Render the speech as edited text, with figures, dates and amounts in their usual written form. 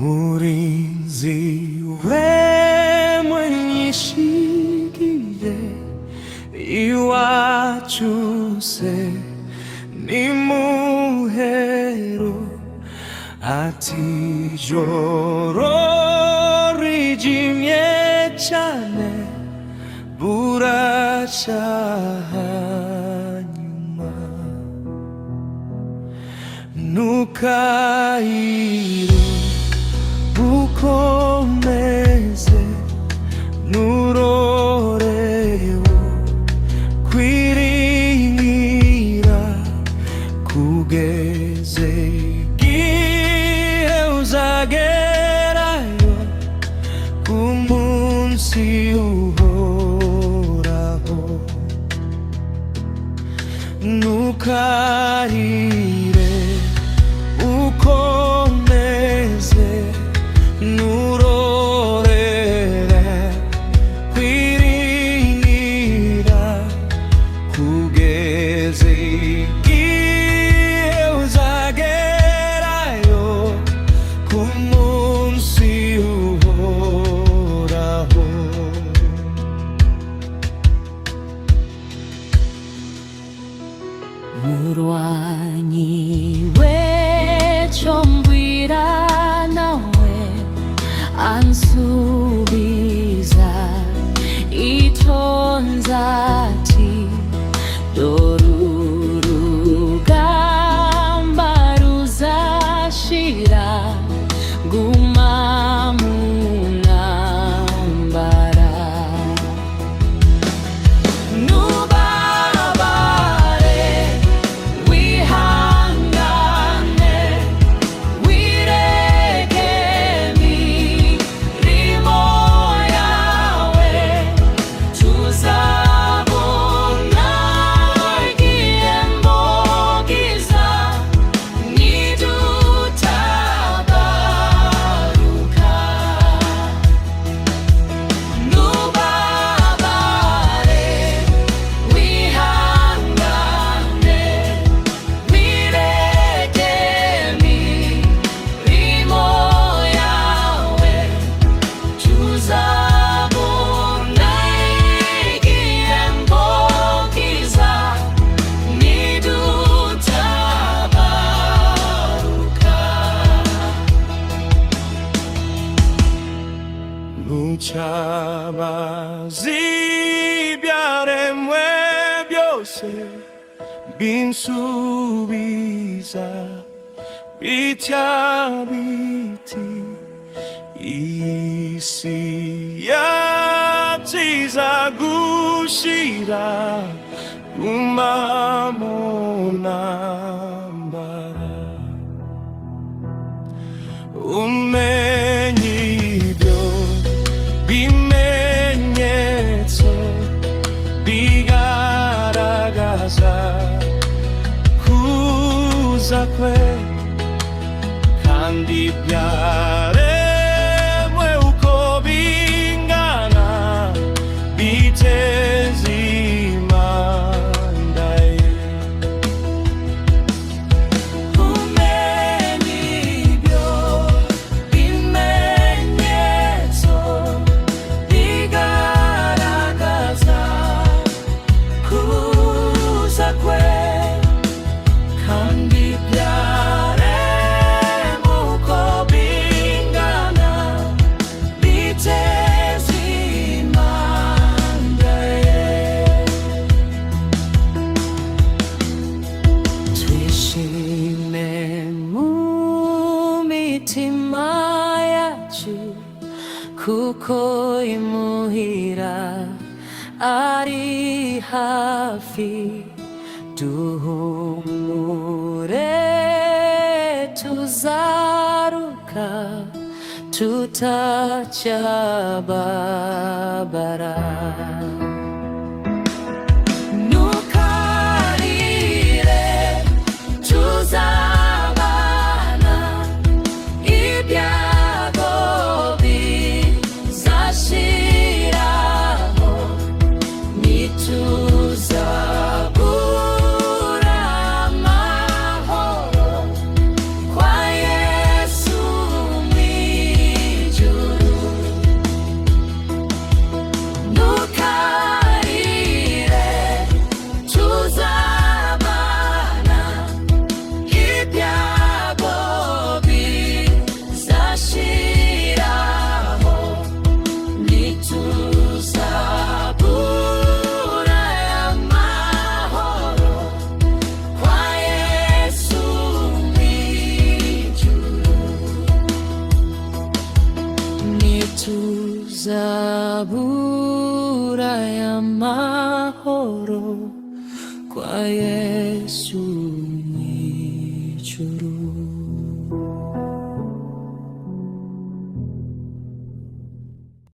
Murinzi we mwenyishikiye iwacu se nimuhero ati joro rijimye cyane buracahanyuma ntukayire ukomeze nurorewo kwiringira kugeze igihe uzagerayo ku munsi uhoraho. Ntukarire ukomeze nurorere kwiringira kugeza igihe uzagerayo ku munsi uhoraho. Murwanyi w'icyo mbwira nawe ansubiza icyo nzati dore urugamba ruzashira guma mu ntambara. Muchabazi byaremwe byose binsubiza bitya biti isi yaciza gushira guma mu ntambara. Umenye ibyo bimenyetso bigaragaza kuza kwe kandi byaremwe uko bingana biteza imana ye. Umenye ibyo bimenyetso bigaragaza kuza kwe kandi byaremwe uko bingana biteza imana ye. Twishime mu mitima yacu kuko imuhira ari hafi. Duhumure tuzaruka tutacyababara. Ntukarire tuzabana ibyago bizashiraho nituzabura amahoro kwa Yesu. Zabura ya mahoro kwa Yesu.